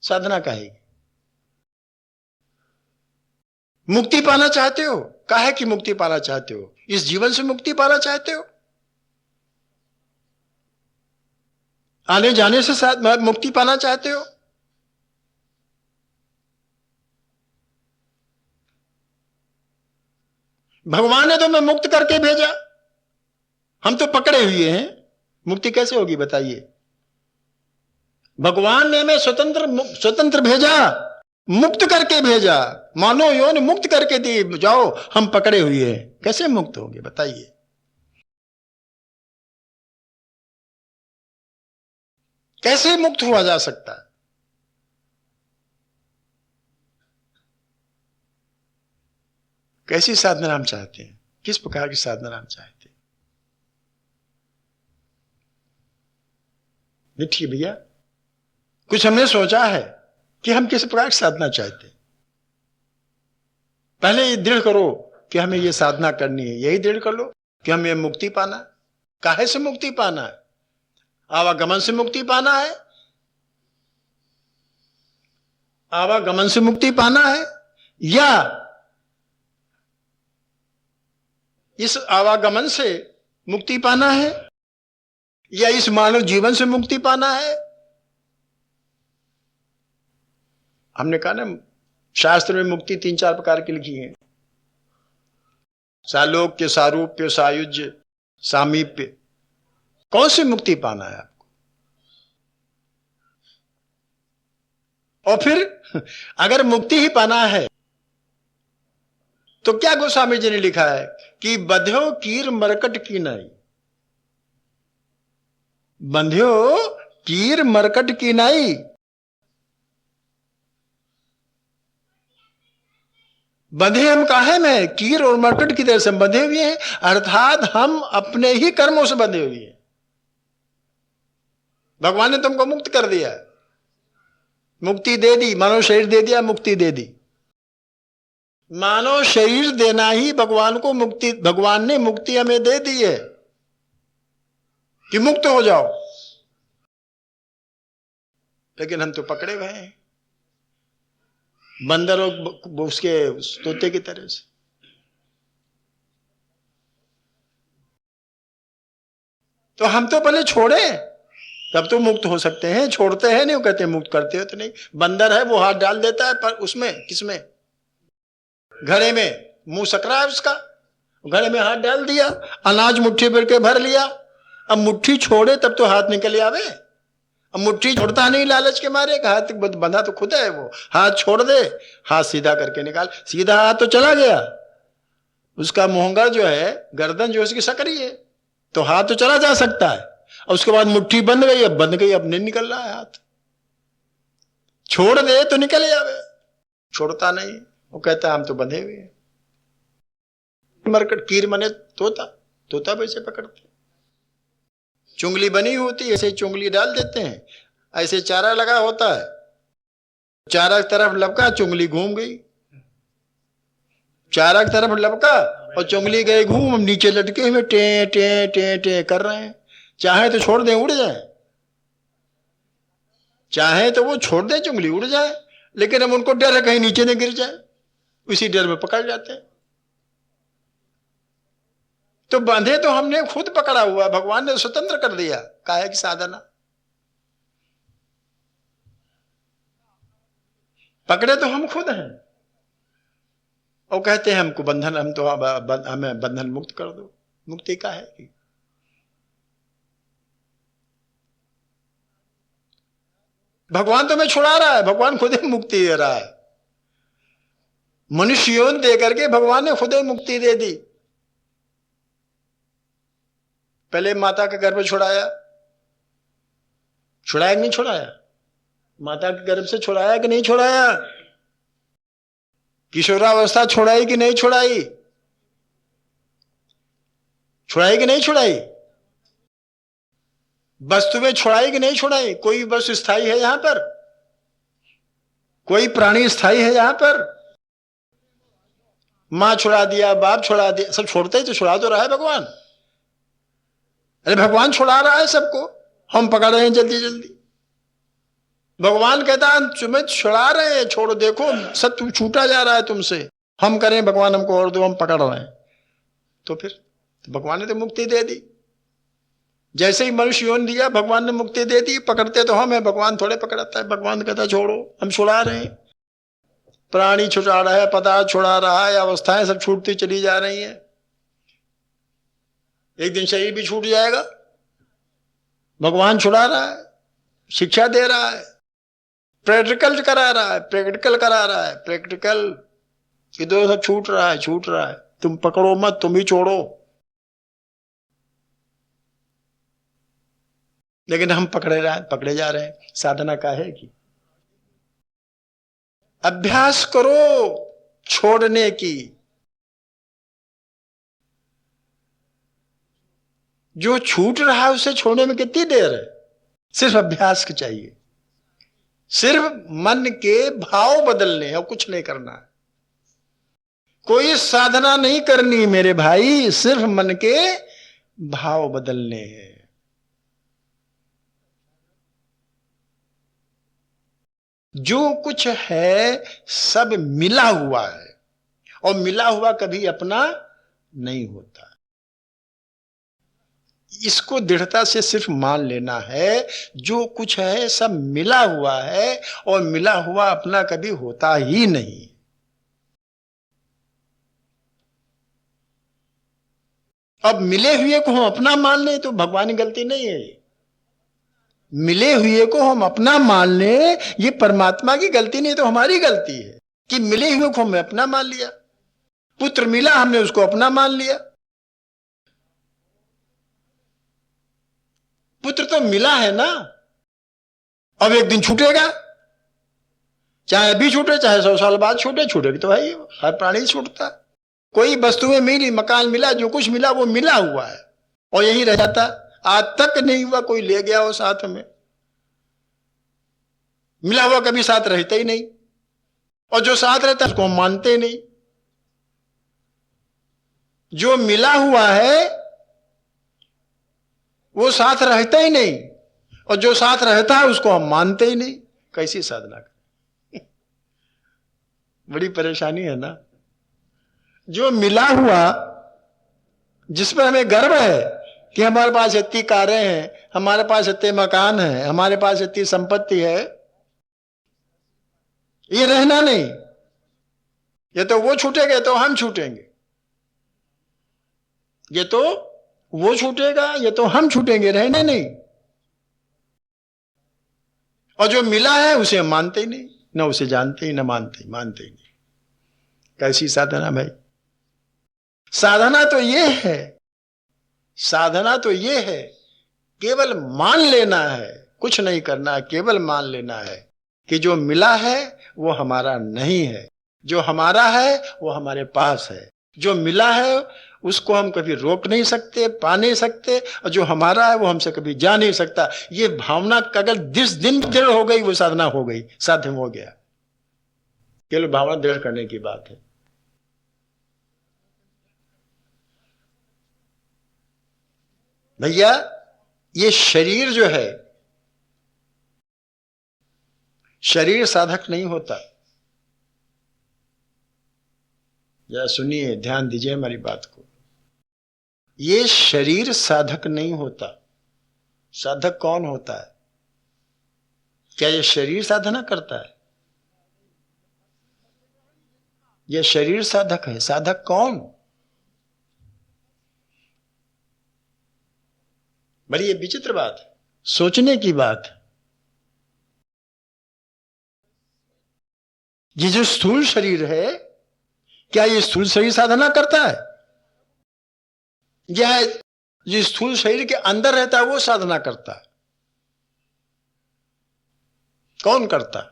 साधना काहे? मुक्ति पाना चाहते हो? काहे की मुक्ति पाना चाहते हो? इस जीवन से मुक्ति पाना चाहते हो? आने जाने से मुक्ति पाना चाहते हो? भगवान ने तो मैं मुक्त करके भेजा, हम तो पकड़े हुए हैं। मुक्ति कैसे होगी बताइए? भगवान ने मैं स्वतंत्र भेजा, मुक्त करके भेजा। मानो योनि मुक्त करके दी, जाओ हम पकड़े हुए हैं। कैसे मुक्त होंगे बताइए? कैसे मुक्त हुआ जा सकता है? कैसी साधना हम चाहते हैं? किस प्रकार की साधना हम चाहते हैं? देखिए भैया, कुछ हमने सोचा है कि हम किस प्रकार की साधना चाहते हैं। पहले ये दृढ़ करो कि हमें ये साधना करनी है। यही दृढ़ कर लो कि हमें मुक्ति पाना। काहे से मुक्ति पाना है? आवागमन से मुक्ति पाना है? आवागमन से मुक्ति पाना है या इस आवागमन से मुक्ति पाना है या इस मानव जीवन से मुक्ति पाना है? हमने कहा ना, शास्त्र में मुक्ति 3-4 प्रकार की लिखी है। सालोक्य, सारूप्य, सायुज्य, सामीप्य। कौन सी मुक्ति पाना है आपको? और फिर अगर मुक्ति ही पाना है तो क्या गोस्वामी जी ने लिखा है कि बंध्यो कीर मरकट की नाई। बंध्यो कीर मरकट की नाई। बंधे हम काहे में? कीर और मरकट की तरह से बंधे हुए हैं, अर्थात हम अपने ही कर्मों से बंधे हुए हैं। भगवान ने तुमको मुक्त कर दिया, मुक्ति दे दी, मानव शरीर दे दिया, मुक्ति दे दी। मानव शरीर देना ही भगवान को मुक्ति, भगवान ने मुक्ति हमें दे दी है कि मुक्त हो जाओ। लेकिन हम तो पकड़े हुए हैं बंदर और उसके तोते की तरह से। तो हम तो पहले छोड़े, तब तो मुक्त हो सकते हैं। छोड़ते हैं नहीं, वो कहते हैं मुक्त करते हो तो नहीं। बंदर है वो हाथ डाल देता है, पर उसमें किसमें? घड़े में। मुंह सकरा है उसका, घड़े में हाथ डाल दिया, अनाज मुट्ठी भर के भर लिया। अब मुट्ठी छोड़े तब तो हाथ निकल आवे। अब मुट्ठी छोड़ता नहीं लालच के मारे, हाथ बंधा तो खुद है वो। हाथ छोड़ दे, हाथ सीधा करके निकाल, सीधा हाथ तो चला गया। उसका मोहंगा जो है, गर्दन जो उसकी सकरी है, तो हाथ तो चला जा सकता है। और उसके बाद मुट्ठी बंद गई, अब बंद गई, अब नहीं निकल रहा है हाथ। छोड़ दे तो निकल जावे, छोड़ता नहीं, वो कहता हम तो बंधे हुए हैं। मरकट कीर मने तोता, तोता वैसे पकड़ते, चुंगली बनी होती है ऐसे चुंगली डाल देते हैं, ऐसे चारा लगा होता है, चारा की तरफ लपका, चुंगली घूम गई, चारा की तरफ लपका और चुंगली गए घूम, हम नीचे लटके हुए टे टे टे टे कर रहे हैं। चाहे तो छोड़ दें उड़ जाए, चाहे तो वो छोड़ दें चुंगली उड़ जाए, लेकिन हम उनको डर है कहीं नीचे न गिर जाए, उसी डर में पकड़ जाते हैं। तो बांधे तो हमने खुद पकड़ा हुआ, भगवान ने स्वतंत्र कर दिया, काहे की साधना। पकड़े तो हम खुद हैं और कहते हैं हमको बंधन, हम तो हमें बंधन मुक्त कर दो। मुक्ति का है कि भगवान तो हमें छुड़ा रहा है, भगवान खुद ही मुक्ति दे रहा है। मनुष्य योनि दे करके भगवान ने खुद ही मुक्ति दे दी। पहले माता के गर्भ में छुड़ाया, छुड़ाया कि नहीं छुड़ाया? माता के गर्भ से छुड़ाया कि नहीं छुड़ाया? किशोरावस्था छुड़ाई कि नहीं छुड़ाई? छुड़ाई कि नहीं छुड़ाई? वस्तुएं छुड़ाई कि नहीं छुड़ाई? कोई वस्तु स्थायी है यहां पर? कोई प्राणी स्थायी है यहां पर? मां छुड़ा दिया, बाप छुड़ा दिया, सब छोड़ते ही तो छुड़ा तो रहा है भगवान। अरे भगवान छुड़ा रहा है सबको, हम पकड़ रहे हैं जल्दी जल्दी। भगवान कहता है तुम्हें छुड़ा रहे हैं, छोड़ो, देखो सब तुम छूटा जा रहा है तुमसे, हम करें भगवान हमको और दो, हम पकड़ रहे हैं। तो फिर तो भगवान ने तो मुक्ति दे दी। जैसे ही मनुष्य योनि दिया भगवान ने मुक्ति दे दी। पकड़ते तो हम है, भगवान थोड़े पकड़ता है। भगवान कहता छोड़ो, हम छुड़ा रहे हैं। प्राणी छुड़ा रहा है, पदार्थ छुड़ा रहा है, अवस्थाएं सब छूटती चली जा रही हैं। एक दिन शरीर भी छूट जाएगा। भगवान छुड़ा रहा है, शिक्षा दे रहा है, प्रैक्टिकल करा रहा है, प्रैक्टिकल करा रहा है, प्रैक्टिकल कि दो सब छूट रहा है, छूट रहा है, तुम पकड़ो मत, तुम ही छोड़ो। लेकिन हम पकड़े जा रहे हैं। साधना का है कि अभ्यास करो छोड़ने की। जो छूट रहा है उसे छोड़ने में कितनी देर है? सिर्फ अभ्यास की चाहिए, सिर्फ मन के भाव बदलने, और कुछ नहीं करना है। कोई साधना नहीं करनी मेरे भाई, सिर्फ मन के भाव बदलने हैं। जो कुछ है सब मिला हुआ है, और मिला हुआ कभी अपना नहीं होता। इसको दृढ़ता से सिर्फ मान लेना है, जो कुछ है सब मिला हुआ है, और मिला हुआ अपना कभी होता ही नहीं। अब मिले हुए को हम अपना मान लें तो भगवान की गलती नहीं है। मिले हुए को हम अपना मान लें, ये परमात्मा की गलती नहीं, तो हमारी गलती है कि मिले हुए को हमने अपना मान लिया। पुत्र मिला, हमने उसको अपना मान लिया। पुत्र तो मिला है ना, अब एक दिन छूटेगा, चाहे अभी छूटे चाहे 100 साल बाद छूटे, छूटेगी तो भाई हर प्राणी छूटता। कोई वस्तुएं मिली, मकान मिला, जो कुछ मिला वो मिला हुआ है और यही रह जाता। आज तक नहीं हुआ कोई ले गया हो साथ में। मिला हुआ कभी साथ रहता ही नहीं, और जो साथ रहता है उसको हम मानते नहीं। जो मिला हुआ है वो साथ रहता ही नहीं, और जो साथ रहता है उसको हम मानते ही नहीं। कैसी साधना करें? बड़ी परेशानी है ना। जो मिला हुआ, जिस पर हमें गर्व है कि हमारे पास इतनी कारें हैं, हमारे पास इतने मकान हैं, हमारे पास इतनी संपत्ति है, ये रहना नहीं। ये तो वो छूटेगा तो हम छूटेंगे, ये तो वो छूटेगा, ये तो हम छूटेंगे, रहने नहीं। और जो मिला है उसे हम मानते ही नहीं, ना उसे जानते ही, ना मानते ही नहीं। कैसी साधना भाई? साधना तो ये है, साधना तो ये है, केवल मान लेना है, कुछ नहीं करना है, केवल मान लेना है कि जो मिला है वो हमारा नहीं है, जो हमारा है वो हमारे पास है। जो मिला है उसको हम कभी रोक नहीं सकते, पा नहीं सकते, और जो हमारा है वो हमसे कभी जा नहीं सकता। ये भावना अगर 10 दिन दृढ़ हो गई, वो साधना हो गई, साध्य हो गया। केवल भावना दृढ़ करने की बात है। भैया ये शरीर जो है, शरीर साधक नहीं होता। जरा सुनिए, ध्यान दीजिए हमारी बात को। ये शरीर साधक नहीं होता। साधक कौन होता है? क्या ये शरीर साधना करता है? ये शरीर साधक है। साधक कौन? बड़ी ये विचित्र बात है, सोचने की बात है। ये जो स्थूल शरीर है, क्या ये स्थूल शरीर साधना करता है? यह जो स्थूल शरीर के अंदर रहता है वो साधना करता है? कौन करता है?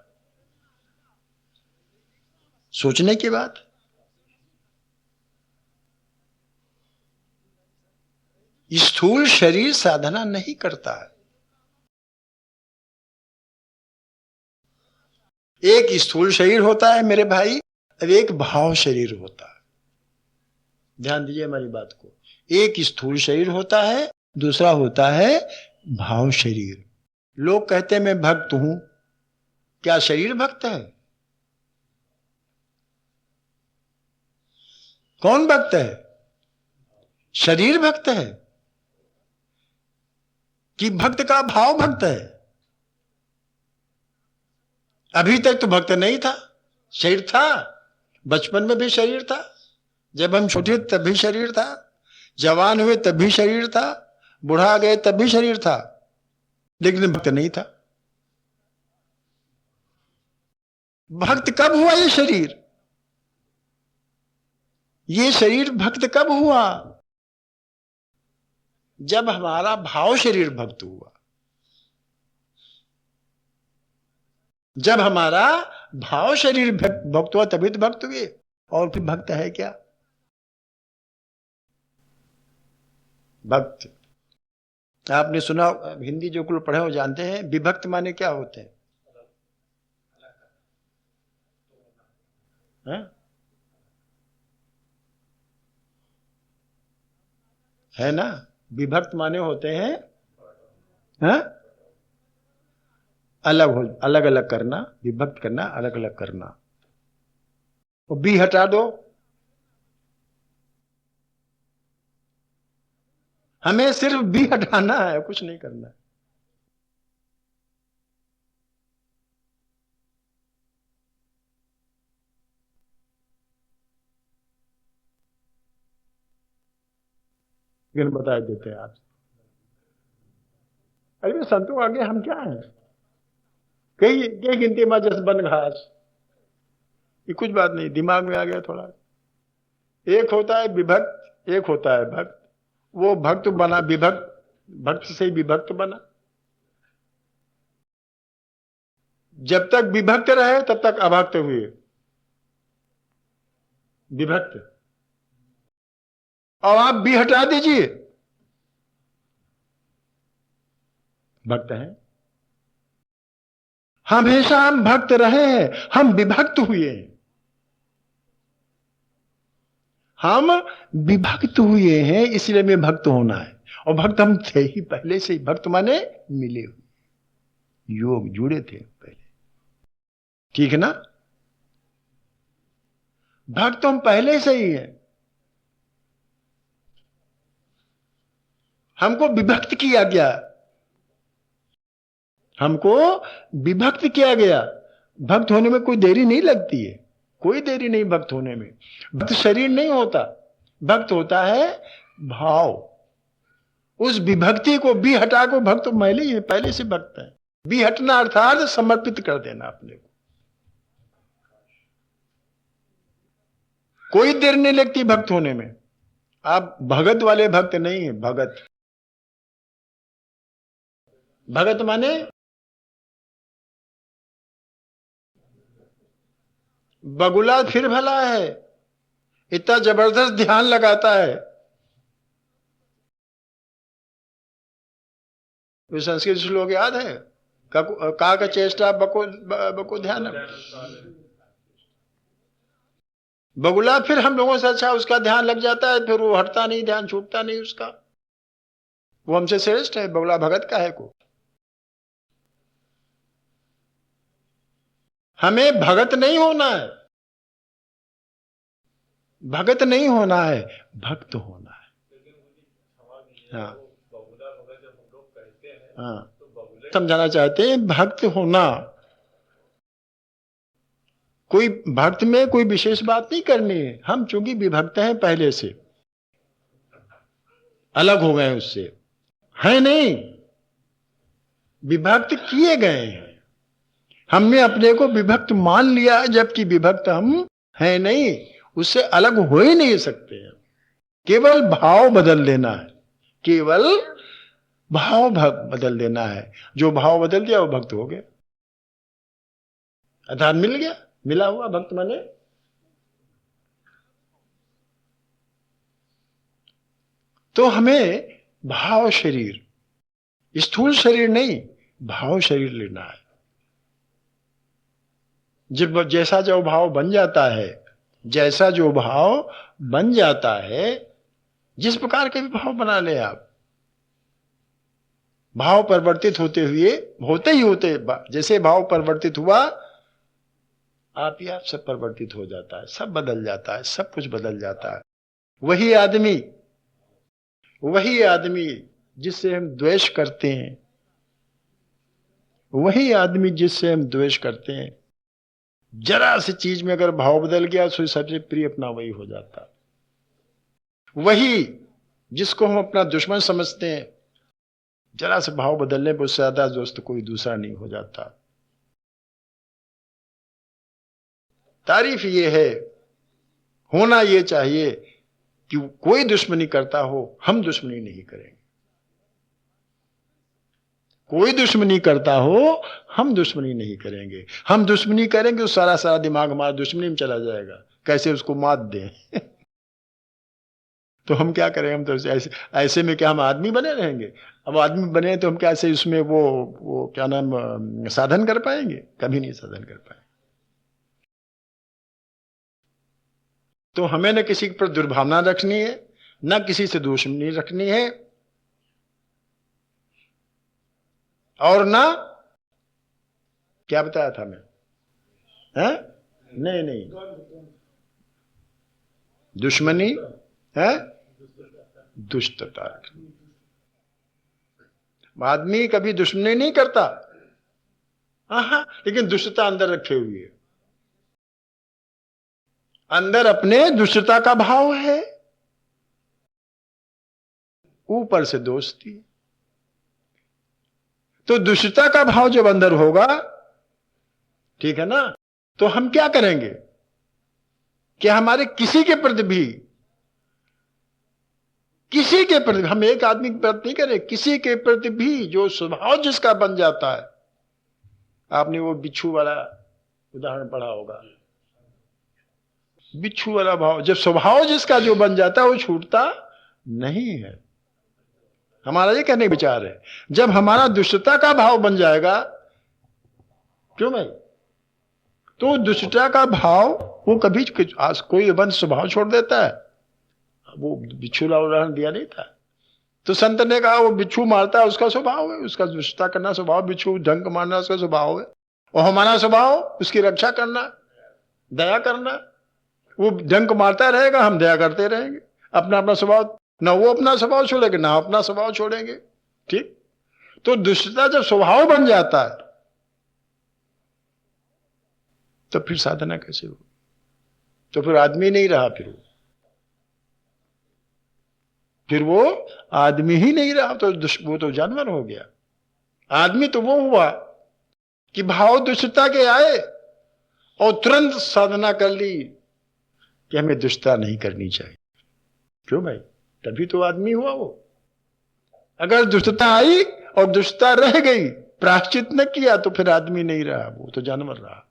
सोचने की बात। स्थूल शरीर साधना नहीं करता है। एक स्थूल शरीर होता है मेरे भाई, और एक भाव शरीर होता है। ध्यान दीजिए हमारी बात को। एक स्थूल शरीर होता है, दूसरा होता है भाव शरीर। लोग कहते हैं मैं भक्त हूं। क्या शरीर भक्त है? कौन भक्त है? शरीर भक्त है कि भक्त का भाव भक्त है? अभी तक तो भक्त नहीं था, शरीर था। बचपन में भी शरीर था, जब हम छोटे तब भी शरीर था, जवान हुए तब भी शरीर था, बुढ़ा गए तब भी शरीर था, लेकिन भक्त नहीं था। भक्त कब हुआ ये शरीर? ये शरीर भक्त कब हुआ? जब हमारा भाव शरीर भक्त हुआ। जब हमारा भाव शरीर भक्त हुआ तभी तो भक्त हुए। और फिर भक्त है क्या? भक्त आपने सुना, हिंदी जो कुल पढ़े हो जानते हैं, विभक्त माने क्या होते हैं? है ना? विभक्त माने होते हैं अलग हो, अलग अलग करना। विभक्त करना, अलग अलग करना। और बी हटा दो। हमें सिर्फ बी हटाना है, कुछ नहीं करना है। गिन बता देते हैं आप। अरे संतों आगे हम क्या हैं? कई गिनती में जस बन घास। ये कुछ बात नहीं, दिमाग में आ गया थोड़ा। एक होता है विभक्त, एक होता है भक्त। वो भक्त बना विभक्त, भक्त से विभक्त बना। जब तक विभक्त रहे तब तक अभक्त हुए। विभक्त। और आप भी हटा दीजिए, भक्त हैं। हमेशा हम भक्त रहे हैं, हम विभक्त हुए हैं। हम विभक्त हुए हैं, इसलिए हमें भक्त होना है। और भक्त हम थे ही पहले से ही। भक्त माने मिले हुए, योग जुड़े थे पहले। ठीक है ना? भक्त हम पहले से ही हैं। हमको विभक्त किया गया, हमको विभक्त किया गया। भक्त होने में कोई देरी नहीं लगती है, कोई देरी नहीं भक्त होने में। भक्त शरीर नहीं होता, भक्त होता है भाव। उस विभक्ति को भी हटा को भक्त पहले ही, पहले से भक्त है। भी हटना अर्थात समर्पित कर देना अपने को। कोई देर नहीं लगती भक्त होने में। आप भगत वाले भक्त नहीं है। भगत, भगत माने बगुला फिर भला है, इतना जबरदस्त ध्यान लगाता है। वो संस्कृत श्लोक याद है, का चेष्टा बको ध्यान। बगुला फिर हम लोगों से अच्छा उसका ध्यान लग जाता है, फिर वो हटता नहीं, ध्यान छूटता नहीं उसका। वो हमसे श्रेष्ठ है, बगुला भगत का है को। हमें भगत नहीं होना है, भगत नहीं होना है, भक्त होना है। हाँ हाँ, समझाना चाहते हैं भक्त होना। कोई भक्त में कोई विशेष बात नहीं करनी है। हम चूंकि विभक्त हैं, पहले से अलग हो गए उससे, है नहीं, विभक्त किए गए हैं। हमने अपने को विभक्त मान लिया, जबकि विभक्त हम हैं नहीं, उससे अलग हो ही नहीं सकते हैं। केवल भाव बदल लेना है, केवल भाव बदल देना है। जो भाव बदल दिया वो भक्त हो गया, आधार मिल गया, मिला हुआ भक्त माने। तो हमें भाव शरीर, स्थूल शरीर नहीं, भाव शरीर लेना है। जब जैसा जो भाव बन जाता है, जैसा जो भाव बन जाता है, जिस प्रकार के भी भाव बना ले आप, भाव परिवर्तित होते हुए, होते ही होते, जैसे भाव परिवर्तित हुआ, आप ही आप सब परिवर्तित हो जाता है, सब बदल जाता है, सब कुछ बदल जाता है। वही आदमी जिससे हम द्वेष करते हैं, वही आदमी जिससे हम द्वेष करते हैं, जरा सी चीज में अगर भाव बदल गया तो सबसे प्रिय अपना वही हो जाता है। वही जिसको हम अपना दुश्मन समझते हैं, जरा से भाव बदलने पर उससे ज्यादा दोस्त कोई दूसरा नहीं हो जाता। तारीफ ये है, होना ये चाहिए कि कोई दुश्मनी करता हो, हम दुश्मनी नहीं करेंगे। कोई दुश्मनी करता हो, हम दुश्मनी नहीं करेंगे। हम दुश्मनी करेंगे तो सारा दिमाग हमारा दुश्मनी में चला जाएगा, कैसे उसको मात दें। तो हम क्या करें, हम तो ऐसे में क्या हम आदमी बने रहेंगे? अब आदमी बने तो हम क्या ऐसे उसमें वो क्या नाम साधन कर पाएंगे? कभी नहीं साधन कर पाएंगे। तो हमें न किसी पर दुर्भावना रखनी है, न किसी से दुश्मनी रखनी है, और ना क्या बताया था मैं, है? नहीं, दुश्मनी है, दुष्टता। आदमी कभी दुश्मनी नहीं करता, हाँ, लेकिन दुष्टता अंदर रखे हुई है। अंदर अपने दुष्टता का भाव है, ऊपर से दोस्ती। तो दुष्टता का भाव जब अंदर होगा, ठीक है ना, तो हम क्या करेंगे कि हमारे किसी के प्रति हम एक आदमी के प्रति नहीं करें, किसी के प्रति भी जो स्वभाव जिसका बन जाता है। आपने वो बिच्छू वाला उदाहरण पढ़ा होगा, बिच्छू वाला भाव, जब स्वभाव जिसका जो बन जाता है वो छूटता नहीं है। हमारा ये कहने का विचार है, जब हमारा दुष्टता का भाव बन जाएगा, क्यों भाई, तो दुष्टता का भाव वो कभी कोई बंद स्वभाव छोड़ देता है। वो बिच्छू का उदाहरण दिया नहीं था, तो संत ने कहा वो बिच्छू मारता है, उसका स्वभाव है, उसका दुष्टता करना स्वभाव, बिच्छू डंक मारना उसका स्वभाव है। और हमारा स्वभाव उसकी रक्षा करना, दया करना। वो डंक मारता रहेगा, हम दया करते रहेंगे। अपना अपना स्वभाव, ना वो अपना स्वभाव छोड़ेंगे, ना अपना स्वभाव छोड़ेंगे। ठीक, तो दुष्टता जब स्वभाव बन जाता है तो फिर साधना कैसे हो? तो फिर आदमी नहीं रहा, फिर वो आदमी ही नहीं रहा, तो वो तो जानवर हो गया। आदमी तो वो हुआ कि भाव दुष्टता के आए और तुरंत साधना कर ली कि हमें दुष्टता नहीं करनी चाहिए। क्यों भाई, तभी तो आदमी हुआ वो। अगर दुष्टता आई और दुष्टता रह गई, प्रायश्चित न किया, तो फिर आदमी नहीं रहा, वो तो जानवर रहा।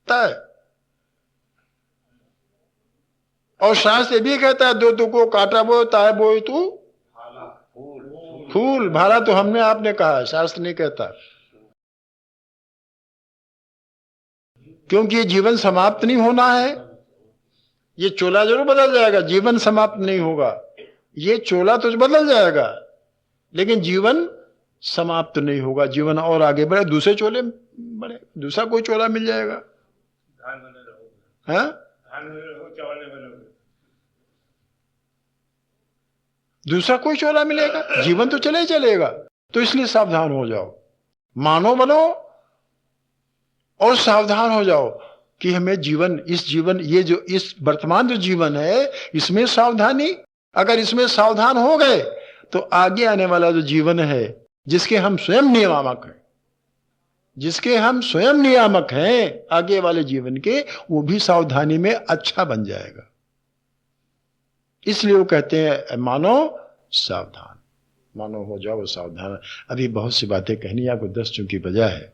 है। और शास्त्र भी कहता है, दो तुको काटा बोए ताए बोए तू फूल। भाला तो हमने आपने कहा है, शास्त्र नहीं कहता। क्योंकि ये जीवन समाप्त नहीं होना है। ये चोला जरूर बदल जाएगा, जीवन समाप्त नहीं होगा। ये चोला तो बदल जाएगा, लेकिन जीवन समाप्त नहीं होगा। जीवन और आगे बढ़े, दूसरे चोले बढ़े, दूसरा कोई चोला मिल जाएगा। हाँ, दूसरा कोई चोला मिलेगा, जीवन तो चले चलेगा। तो इसलिए सावधान हो जाओ, मानो बनो और सावधान हो जाओ कि हमें जीवन, इस जीवन, ये जो इस वर्तमान जो जीवन है, इसमें सावधानी, अगर इसमें सावधान हो गए तो आगे आने वाला जो जीवन है, जिसके हम स्वयं नियामक हैं, जिसके हम स्वयं नियामक हैं आगे वाले जीवन के, वो भी सावधानी में अच्छा बन जाएगा। इसलिए वो कहते हैं मानो सावधान, मानो हो जाओ सावधान। अभी बहुत सी बातें कहनी, आपको 10 चूंकि बजा है।